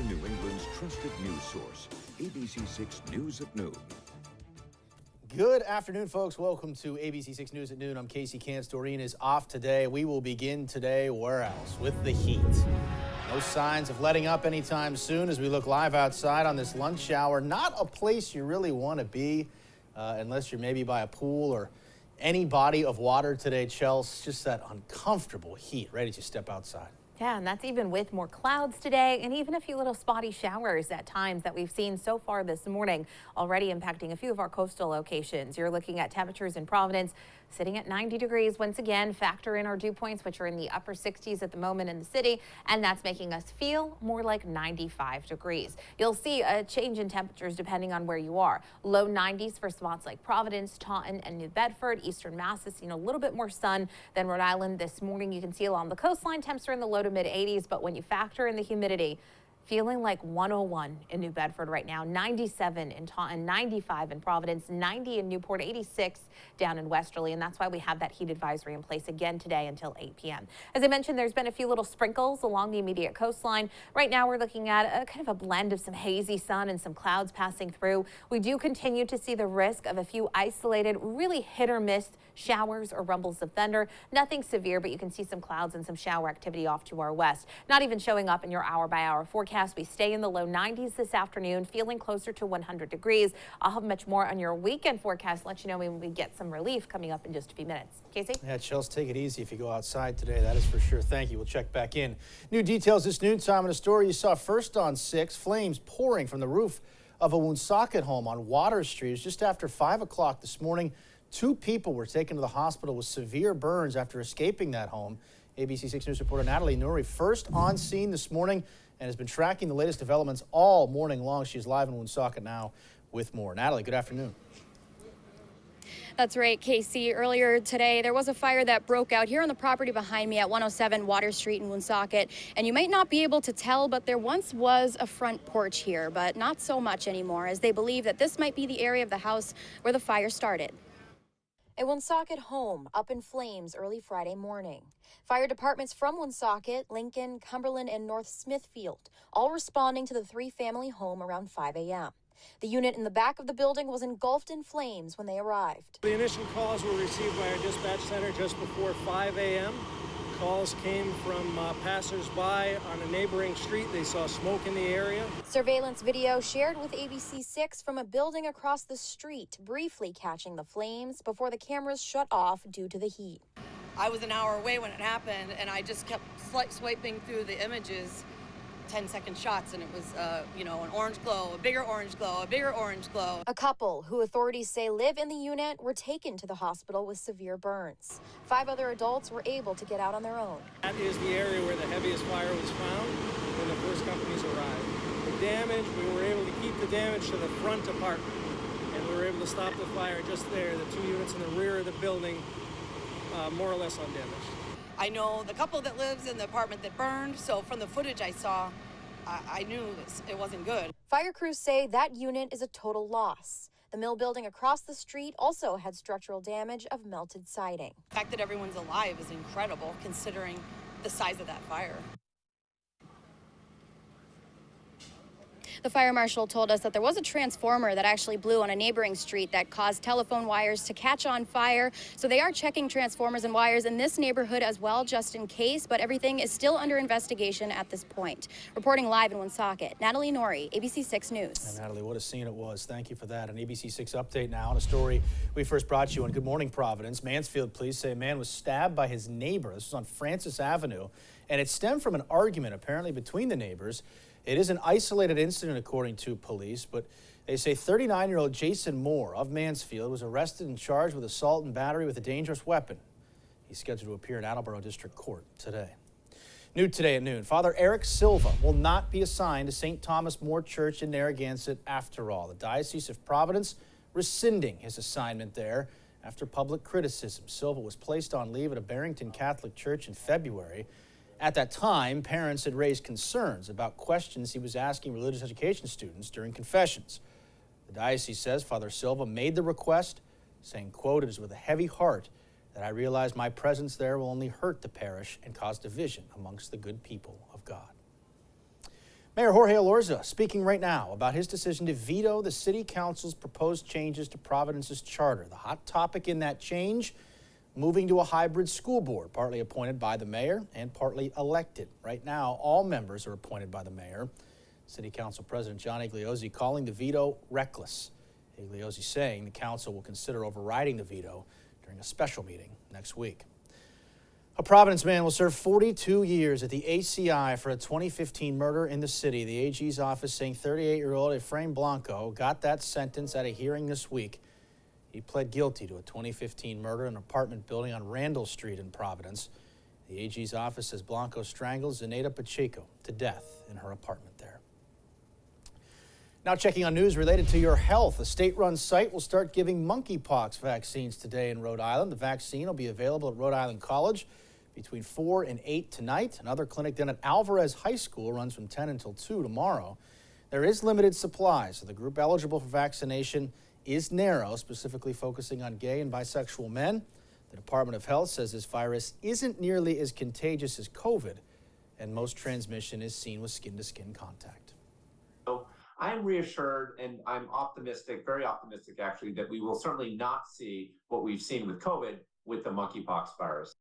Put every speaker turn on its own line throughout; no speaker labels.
Southern New England's trusted news source, ABC6 News at Noon.
Good afternoon, folks. Welcome to ABC6 News at Noon. I'm Casey Cance. Doreen is off today. We will begin today, where else? With the heat. No signs of letting up anytime soon as we look live outside on this lunch hour. Not a place you really want to be unless you're maybe by a pool or any body of water today, Chelsea. Just that uncomfortable heat right as you step outside.
Yeah, and that's even with more clouds today and even a few little spotty showers at times that we've seen so far this morning, already impacting a few of our coastal locations. You're looking at temperatures in Providence sitting at 90 degrees. Once again, factor in our dew points, which are in the upper 60s at the moment in the city, and that's making us feel more like 95 degrees. You'll see a change in temperatures depending on where you are. Low 90s for spots like Providence, Taunton, and New Bedford. Eastern Mass has seen a little bit more sun than Rhode Island this morning. You can see along the coastline, temps are in the low to mid 80s, but when you factor in the humidity, feeling like 101 in New Bedford right now, 97 in Taunton, 95 in Providence, 90 in Newport, 86 down in Westerly, and that's why we have that heat advisory in place again today until 8 p.m. As I mentioned, there's been a few little sprinkles along the immediate coastline. Right now, we're looking at a kind of a blend of some hazy sun and some clouds passing through. We do continue to see the risk of a few isolated, really hit or miss showers or rumbles of thunder. Nothing severe, but you can see some clouds and some shower activity off to our west. Not even showing up in your hour-by-hour forecast. We stay in the low 90s this afternoon, feeling closer to 100 degrees. I'll have much more on your weekend forecast. Let you know when we get some relief coming up in just a few minutes. Casey?
Yeah, Chelsea, take it easy if you go outside today. That is for sure. Thank you. We'll check back in. New details this noontime in a story you saw first on 6. Flames pouring from the roof of a Woonsocket home on Water Street. It was just after 5 o'clock this morning. 2 people were taken to the hospital with severe burns after escaping that home. ABC6 News reporter Natalie Nouri first on scene this morning and has been tracking the latest developments all morning long. She's live in Woonsocket now with more. Natalie, good afternoon.
That's right, Casey. Earlier today, there was a fire that broke out here on the property behind me at 107 Water Street in Woonsocket. And you might not be able to tell, but there once was a front porch here, but not so much anymore, as they believe that this might be the area of the house where the fire started. A Woonsocket home up in flames early Friday morning. Fire departments from Woonsocket, Lincoln, Cumberland, and North Smithfield all responding to the 3-family home around 5 a.m. The unit in the back of the building was engulfed in flames when they arrived.
The initial calls were received by our dispatch center just before 5 a.m. Calls came from passers-by on a neighboring street. They saw smoke in the area.
Surveillance video shared with ABC6 from a building across the street, briefly catching the flames before the cameras shut off due to the heat.
I was an hour away when it happened, and I just kept swiping through the images, 10-second shots, and it was, an orange glow, a bigger orange glow, a bigger orange glow.
A couple, who authorities say live in the unit, were taken to the hospital with severe burns. 5 other adults were able to get out on their own.
That is the area where the heaviest fire was found when the first companies arrived. The damage, we were able to keep the damage to the front apartment, and we were able to stop the fire just there. The 2 units in the rear of the building, more or less undamaged.
I know the couple that lives in the apartment that burned, so from the footage I saw, I knew it wasn't good.
Fire crews say that unit is a total loss. The mill building across the street also had structural damage of melted siding.
The fact that everyone's alive is incredible considering the size of that fire.
The fire marshal told us that there was a transformer that actually blew on a neighboring street that caused telephone wires to catch on fire. So they are checking transformers and wires in this neighborhood as well, just in case, but everything is still under investigation at this point. Reporting live in Woonsocket, Natalie Nouri, ABC6 News.
And Natalie, what a scene it was. Thank you for that. An ABC6 update now on a story we first brought you on. Good morning, Providence. Mansfield police say a man was stabbed by his neighbor. This was on Francis Avenue, and it stemmed from an argument apparently between the neighbors. It is an isolated incident, according to police, but they say 39-year-old Jason Moore of Mansfield was arrested and charged with assault and battery with a dangerous weapon. He's scheduled to appear in Attleboro District Court today. New today at noon, Father Eric Silva will not be assigned to St. Thomas More Church in Narragansett after all. The Diocese of Providence rescinding his assignment there after public criticism. Silva was placed on leave at a Barrington Catholic Church in February. At that time, parents had raised concerns about questions he was asking religious education students during confessions. The diocese says Father Silva made the request, saying, quote, "It is with a heavy heart that I realize my presence there will only hurt the parish and cause division amongst the good people of God." Mayor Jorge Elorza speaking right now about his decision to veto the city council's proposed changes to Providence's charter. The hot topic in that change, moving to a hybrid school board, partly appointed by the mayor and partly elected. Right now, all members are appointed by the mayor. City Council President John Igliozzi calling the veto reckless. Igliozzi saying the council will consider overriding the veto during a special meeting next week. A Providence man will serve 42 years at the ACI for a 2015 murder in the city. The AG's office saying 38-year-old Efrain Blanco got that sentence at a hearing this week. He pled guilty to a 2015 murder in an apartment building on Randall Street in Providence. The AG's office says Blanco strangled Zenaida Pacheco to death in her apartment there. Now checking on news related to your health. A state-run site will start giving monkeypox vaccines today in Rhode Island. The vaccine will be available at Rhode Island College between 4 and 8 tonight. Another clinic down at Alvarez High School runs from 10 until 2 tomorrow. There is limited supply, so the group eligible for vaccination is narrow, specifically focusing on gay and bisexual men. The Department of Health says this virus isn't nearly as contagious as COVID, and most transmission is seen with skin-to-skin contact.
So I'm reassured and I'm optimistic, very optimistic actually, that we will certainly not see what we've seen with COVID with the monkeypox virus.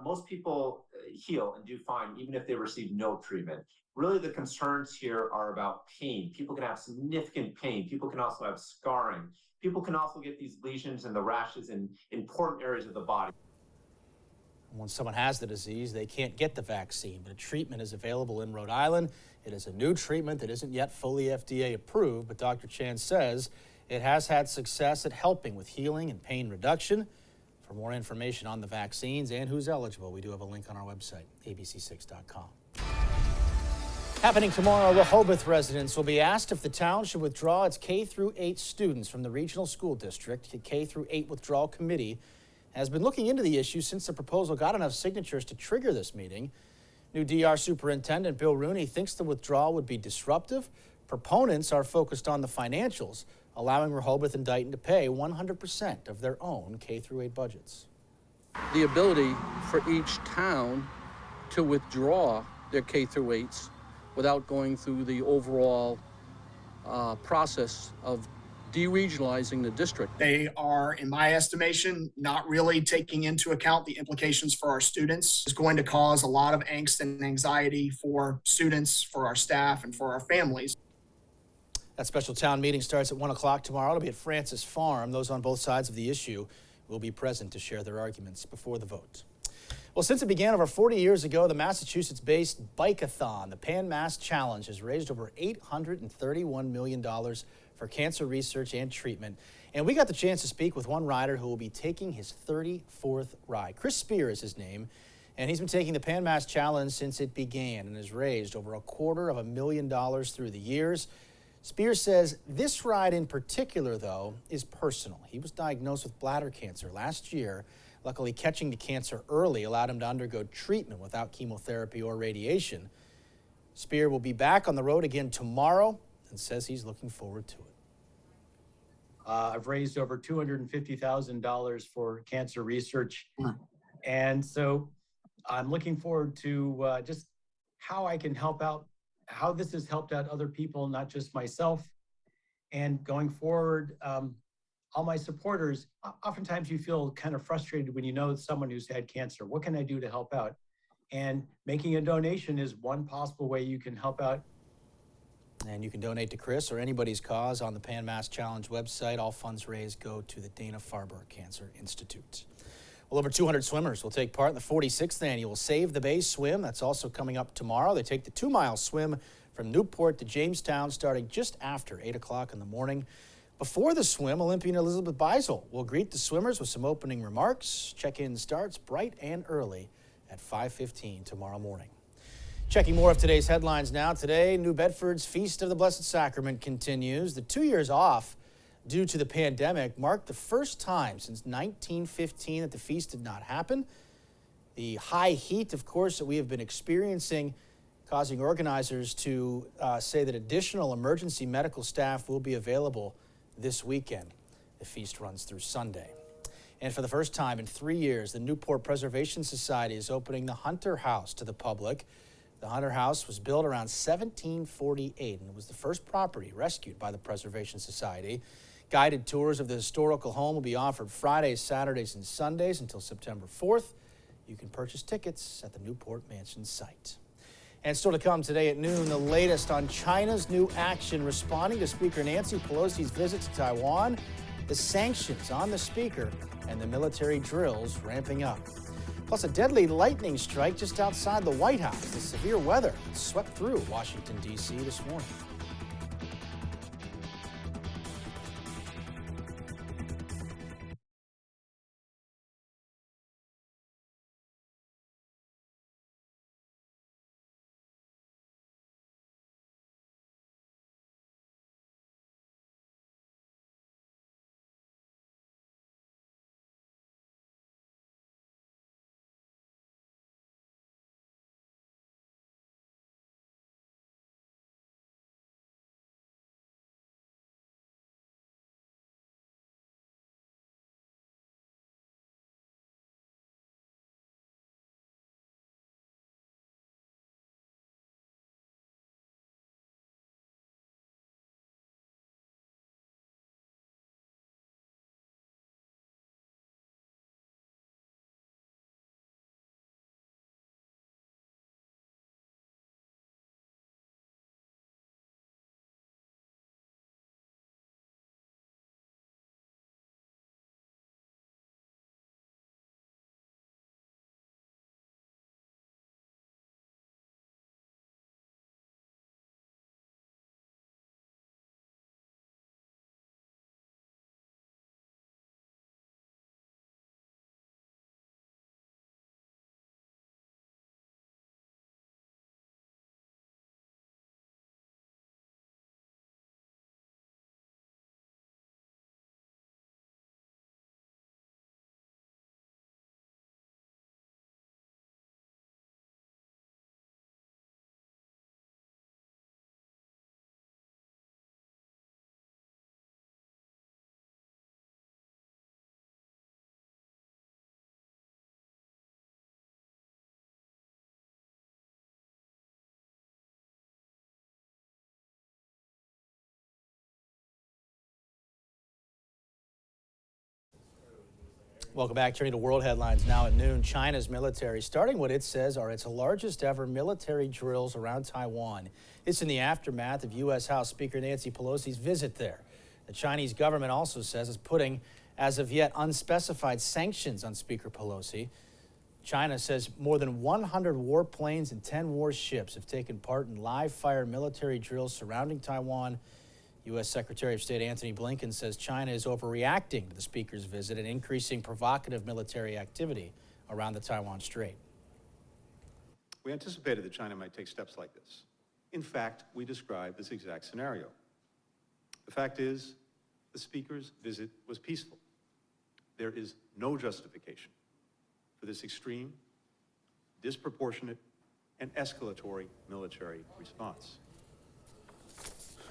Most people heal and do fine even if they receive no treatment. Really the concerns here are about pain. People can have significant pain. People can also have scarring. People can also get these lesions and the rashes in important areas of the body.
When someone has the disease, they can't get the vaccine, but a treatment is available in Rhode Island. It is a new treatment that isn't yet fully FDA approved, but Dr. Chan says it has had success at helping with healing and pain reduction. For more information on the vaccines and who's eligible, we do have a link on our website, abc6.com. Happening tomorrow, Rehoboth residents will be asked if the town should withdraw its K-8 students from the regional school district. The K-8 withdrawal committee has been looking into the issue since the proposal got enough signatures to trigger this meeting. New DR Superintendent Bill Rooney thinks the withdrawal would be disruptive. Proponents are focused on the financials, allowing Rehoboth and Dighton to pay 100% of their own K-8 budgets.
The ability for each town to withdraw their K-8s without going through the overall process of deregionalizing the district.
They are, in my estimation, not really taking into account the implications for our students. It's going to cause a lot of angst and anxiety for students, for our staff, and for our families.
That special town meeting starts at 1 o'clock tomorrow. It'll be at Francis Farm. Those on both sides of the issue will be present to share their arguments before the vote. Well, since it began over 40 years ago, the Massachusetts-based Bike-a-thon, the Pan Mass Challenge, has raised over $831 million for cancer research and treatment. And we got the chance to speak with one rider who will be taking his 34th ride. Chris Spear is his name, and he's been taking the Pan Mass Challenge since it began and has raised over $250,000 through the years. Spear says this ride in particular, though, is personal. He was diagnosed with bladder cancer last year. Luckily, catching the cancer early allowed him to undergo treatment without chemotherapy or radiation. Spear will be back on the road again tomorrow and says he's looking forward to it.
I've raised over $250,000 for cancer research. And so I'm looking forward to just how I can help out, how this has helped out other people, not just myself. And going forward, all my supporters, oftentimes you feel kind of frustrated when you know someone who's had cancer. What can I do to help out? And making a donation is one possible way you can help out.
And you can donate to Chris or anybody's cause on the Pan Mass Challenge website. All funds raised go to the Dana-Farber Cancer Institute. Well, over 200 swimmers will take part in the 46th annual Save the Bay Swim. That's also coming up tomorrow. They take the 2-mile swim from Newport to Jamestown starting just after 8 o'clock in the morning. Before the swim, Olympian Elizabeth Beisel will greet the swimmers with some opening remarks. Check-in starts bright and early at 5:15 tomorrow morning. Checking more of today's headlines now. Today, New Bedford's Feast of the Blessed Sacrament continues. The 2 years off due to the pandemic marked the first time since 1915 that the feast did not happen. The high heat, of course, that we have been experiencing causing organizers to say that additional emergency medical staff will be available this weekend. The feast runs through Sunday. And for the first time in 3 years, the Newport Preservation Society is opening the Hunter House to the public. The Hunter House was built around 1748, and it was the first property rescued by the Preservation Society. Guided tours of the historical home will be offered Fridays, Saturdays, and Sundays until September 4th. You can purchase tickets at the Newport Mansion site. And still to come today at noon, the latest on China's new action responding to Speaker Nancy Pelosi's visit to Taiwan, the sanctions on the speaker, and the military drills ramping up. Plus a deadly lightning strike just outside the White House. The severe weather swept through Washington, D.C. this morning. Welcome back. Turning to world headlines now at noon. China's military starting what it says are its largest ever military drills around Taiwan. It's in the aftermath of U.S. House Speaker Nancy Pelosi's visit there. The Chinese government also says it's putting, as of yet, unspecified sanctions on Speaker Pelosi. China says more than 100 warplanes and 10 warships have taken part in live-fire military drills surrounding Taiwan. U.S. Secretary of State Antony Blinken says China is overreacting to the speaker's visit and increasing provocative military activity around the Taiwan Strait.
We anticipated that China might take steps like this. In fact, we described this exact scenario. The fact is, the speaker's visit was peaceful. There is no justification for this extreme, disproportionate, and escalatory military response.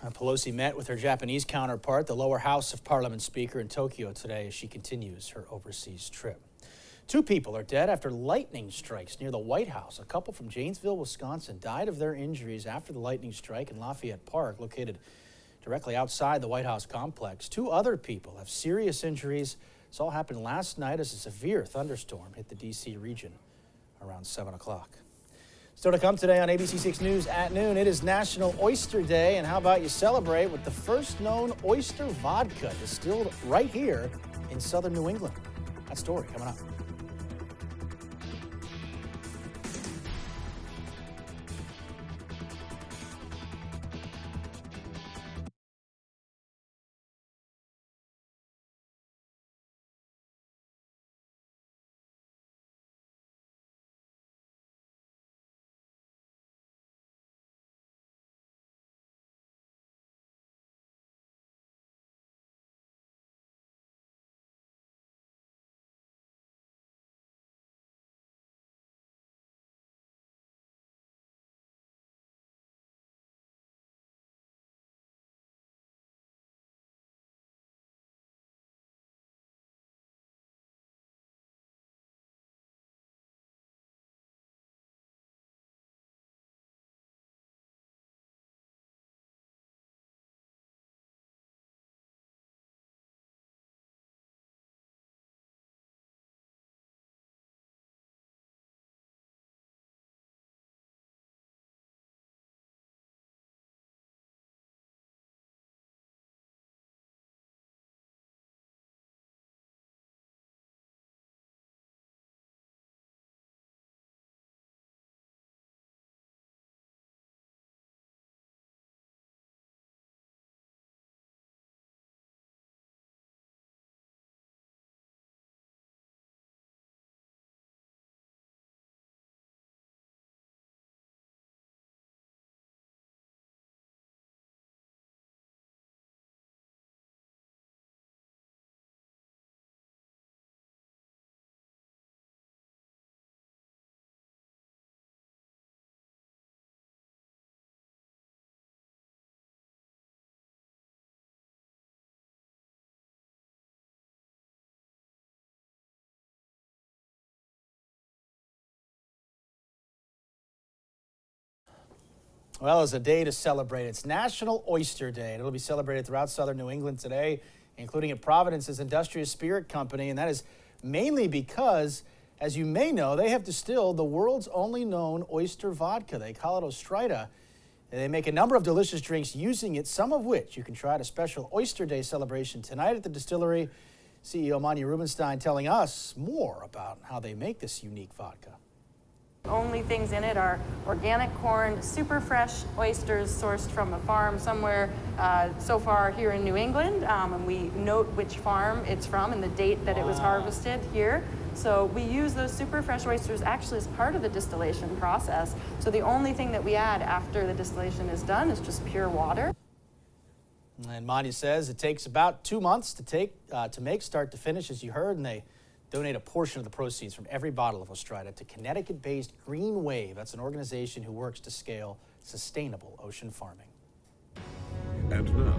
Pelosi met with her Japanese counterpart, the lower house of Parliament Speaker, in Tokyo today as she continues her overseas trip. 2 people are dead after lightning strikes near the White House. A couple from Janesville, Wisconsin, died of their injuries after the lightning strike in Lafayette Park, located directly outside the White House complex. 2 other people have serious injuries. This all happened last night as a severe thunderstorm hit the D.C. region around 7 o'clock. Still to come today on ABC6 News at noon, it is National Oyster Day, and how about you celebrate with the first known oyster vodka distilled right here in southern New England. That story coming up. Well, it's a day to celebrate. It's National Oyster Day, and it'll be celebrated throughout southern New England today, including at Providence's Industrious Spirit Company, and that is mainly because, as you may know, they have distilled the world's only known oyster vodka. They call it Ostrida. They make a number of delicious drinks using it, some of which you can try at a special Oyster Day celebration tonight at the distillery. CEO Manya Rubenstein telling us more about how they make this unique vodka.
Only things in it are organic corn, super fresh oysters sourced from a farm somewhere so far here in New England, and we note which farm it's from and the date that it was harvested here. So we use those super fresh oysters actually as part of the distillation process. So the only thing that we add after the distillation is done is just pure water.
And Manya says it takes about 2 months to make start to finish, as you heard, and they donate a portion of the proceeds from every bottle of Ostrida to Connecticut-based Green Wave. That's an organization who works to scale sustainable ocean farming.
And now,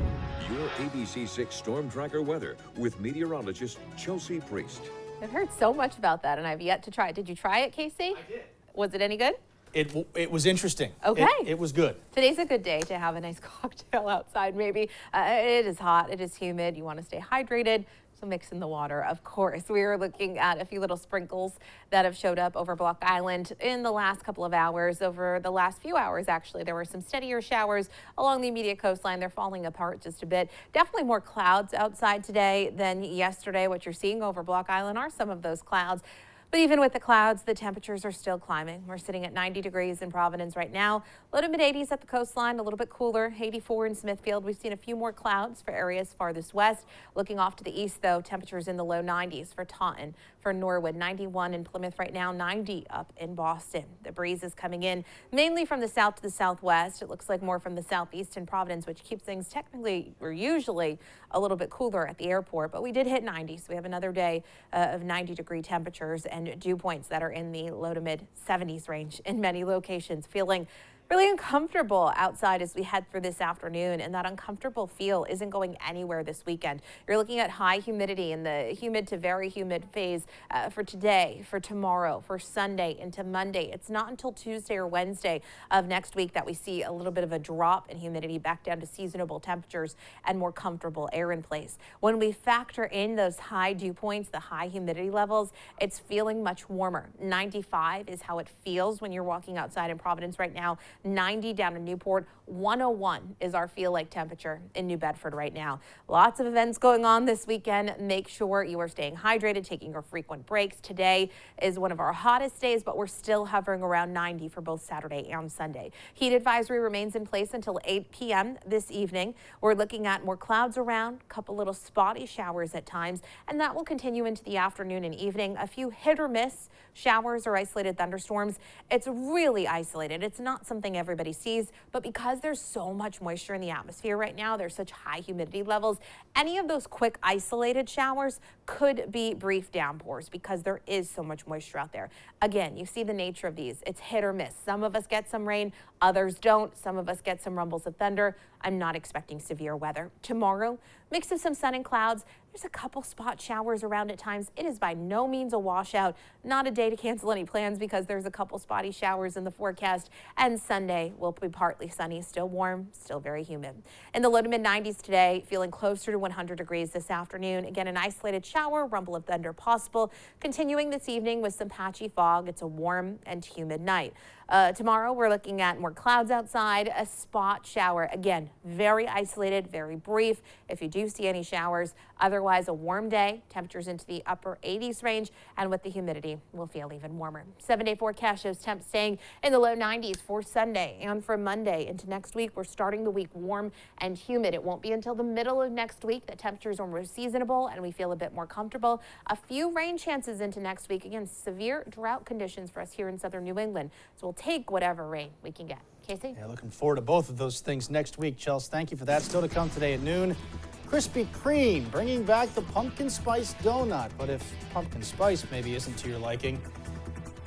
your ABC6 Storm Tracker weather with meteorologist Chelsea Priest.
I've heard so much about that, and I've yet to try it. Did you try it, Casey?
I did.
Was it any good?
It was interesting.
Okay.
It was good.
Today's a good day to have a nice cocktail outside, maybe. It is hot. It is humid. You want to stay hydrated. So mix in the water, of course. We are looking at a few little sprinkles that have showed up over Block Island in the last couple of hours. Over the last few hours, actually, there were some steadier showers along the immediate coastline. They're falling apart just a bit. Definitely more clouds outside today than yesterday. What you're seeing over Block Island are some of those clouds. But even with the clouds, the temperatures are still climbing. We're sitting at 90 degrees in Providence right now. Low to mid 80s at the coastline, a little bit cooler, 84 in Smithfield. We've seen a few more clouds for areas farthest west. Looking off to the east, though, temperatures in the low 90s for Taunton, for Norwood, 91 in Plymouth right now, 90 up in Boston. The breeze is coming in mainly from the south to the southwest. It looks like more from the southeast in Providence, which keeps things technically or usually a little bit cooler at the airport. But we did hit 90, so we have another day of 90-degree temperatures and dew points that are in the low to mid 70s range in many locations. Feeling really uncomfortable outside as we head through this afternoon, and that uncomfortable feel isn't going anywhere this weekend. You're looking at high humidity in the humid to very humid phase for today, for tomorrow, for Sunday into Monday. It's not until Tuesday or Wednesday of next week that we see a little bit of a drop in humidity back down to seasonable temperatures and more comfortable air in place. When we factor in those high dew points, the high humidity levels, it's feeling much warmer. 95 is how it feels when you're walking outside in Providence right now. 90 down in Newport. 101 is our feel like temperature in New Bedford right now. Lots of events going on this weekend. Make sure you are staying hydrated, taking your frequent breaks. Today is one of our hottest days, but we're still hovering around 90 for both Saturday and Sunday. Heat advisory remains in place until 8 p.m. this evening. We're looking at more clouds around, a couple little spotty showers at times, and that will continue into the afternoon and evening. A few hit or miss showers or isolated thunderstorms. It's really isolated. It's not something everybody sees, but because there's so much moisture in the atmosphere right now, there's such high humidity levels, any of those quick isolated showers could be brief downpours because there is so much moisture out there. Again, you see the nature of these. It's hit or miss. Some of us get some rain, others don't. Some of us get some rumbles of thunder. I'm not expecting severe weather. Tomorrow, mix of some sun and clouds. There's a couple spot showers around at times. It is by no means a washout. Not a day to cancel any plans because there's a couple spotty showers in the forecast. And Sunday will be partly sunny, still warm, still very humid. In the low to mid 90s today, feeling closer to 100 degrees this afternoon. Again, an isolated shower, rumble of thunder possible. Continuing this evening with some patchy fog. It's a warm and humid night. Tomorrow, we're looking at more clouds outside, a spot shower. Again, very isolated, very brief. If you do see any showers, otherwise a warm day, temperatures into the upper 80s range, and with the humidity, we'll feel even warmer. 7-day forecast shows temps staying in the low 90s for Sunday and for Monday into next week. We're starting the week warm and humid. It won't be until the middle of next week that temperatures are more seasonable and we feel a bit more comfortable. A few rain chances into next week. Again, severe drought conditions for us here in southern New England. So we'll take whatever rain we can get. Casey?
Yeah, looking forward to both of those things next week, Chelsea. Thank you for that. Still to come today at noon. Krispy Kreme bringing back the pumpkin spice donut. But if pumpkin spice maybe isn't to your liking,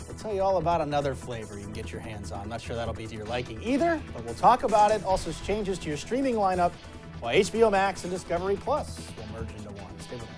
we'll tell you all about another flavor you can get your hands on. Not sure that'll be to your liking either, but we'll talk about it. Also, changes to your streaming lineup while HBO Max and Discovery Plus will merge into one. Stay with us.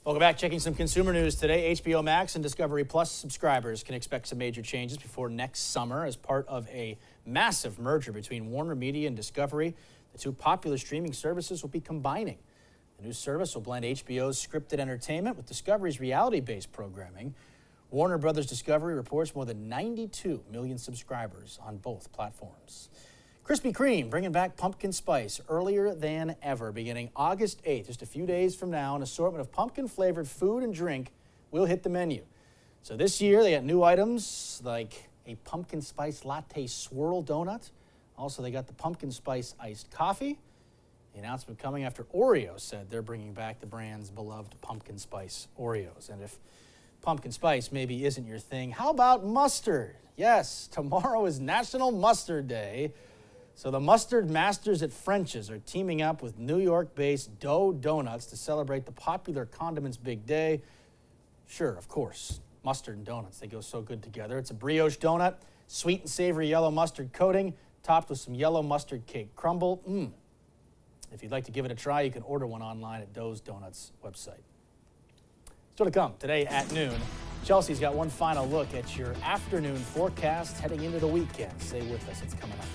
Welcome back. Checking some consumer news today. HBO Max and Discovery Plus subscribers can expect some major changes before next summer as part of a massive merger between Warner Media and Discovery. The two popular streaming services will be combining. The new service will blend HBO's scripted entertainment with Discovery's reality-based programming. Warner Brothers Discovery reports more than 92 million subscribers on both platforms. Krispy Kreme bringing back pumpkin spice earlier than ever. Beginning August 8th, just a few days from now, an assortment of pumpkin-flavored food and drink will hit the menu. So this year, they got new items like a pumpkin spice latte swirl donut. Also, they got the pumpkin spice iced coffee. The announcement coming after Oreo said they're bringing back the brand's beloved pumpkin spice Oreos. And if pumpkin spice maybe isn't your thing, how about mustard? Yes, tomorrow is National Mustard Day. So the Mustard Masters at French's are teaming up with New York-based Dough Donuts to celebrate the popular condiments big day. Sure, of course, mustard and donuts, they go so good together. It's a brioche donut, sweet and savory yellow mustard coating, topped with some yellow mustard cake crumble. If you'd like to give it a try, you can order one online at Dough's Donuts website. Still to come today at noon. Chelsea's got one final look at your afternoon forecast heading into the weekend. Stay with us, it's coming up.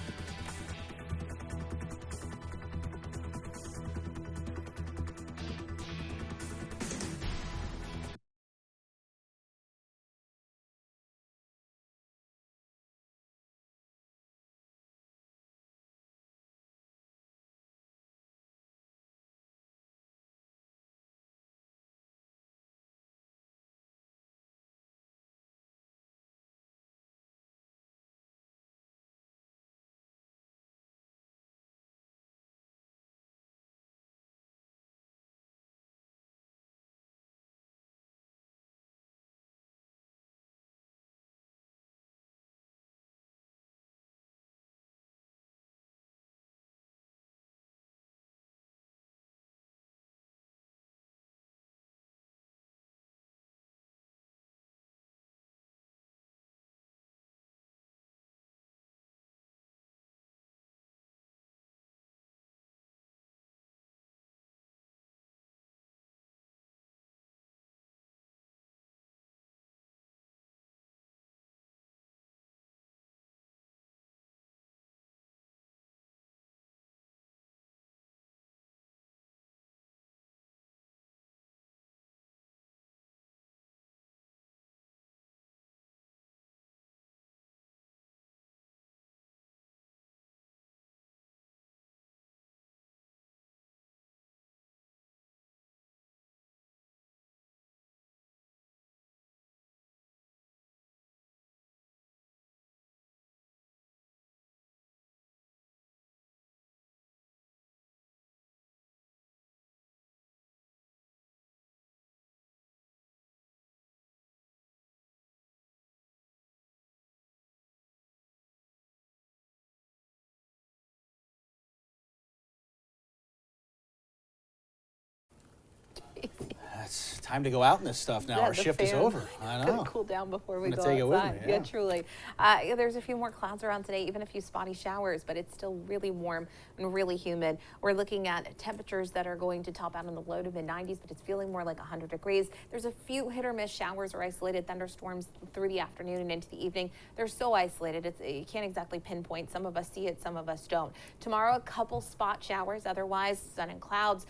It's time to go out in this stuff now.
Yeah,
our shift is over. I know.
Cool down before we go
take
outside.
it with me,
Yeah, truly. There's a few more clouds around today, even a few spotty showers, but it's still really warm and really humid. We're looking at temperatures that are going to top out in the low to mid-90s, but it's feeling more like 100 degrees. There's a few hit or miss showers or isolated thunderstorms through the afternoon and into the evening. They're so isolated, you can't exactly pinpoint. Some of us see it, some of us don't. Tomorrow, a couple spot showers. Otherwise, sun and clouds.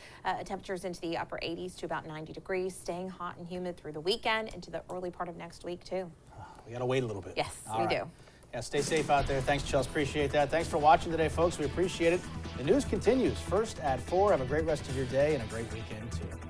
Temperatures into the upper 80s to about 90 degrees, staying hot and humid through the weekend into the early part of next week, too.
We got to wait a little bit.
Yes,
All
we
right.
do.
Yeah, stay safe out there. Thanks, Chelsea. Appreciate that. Thanks for watching today, folks. We appreciate it. The news continues first at 4. Have a great rest of your day and a great weekend, too.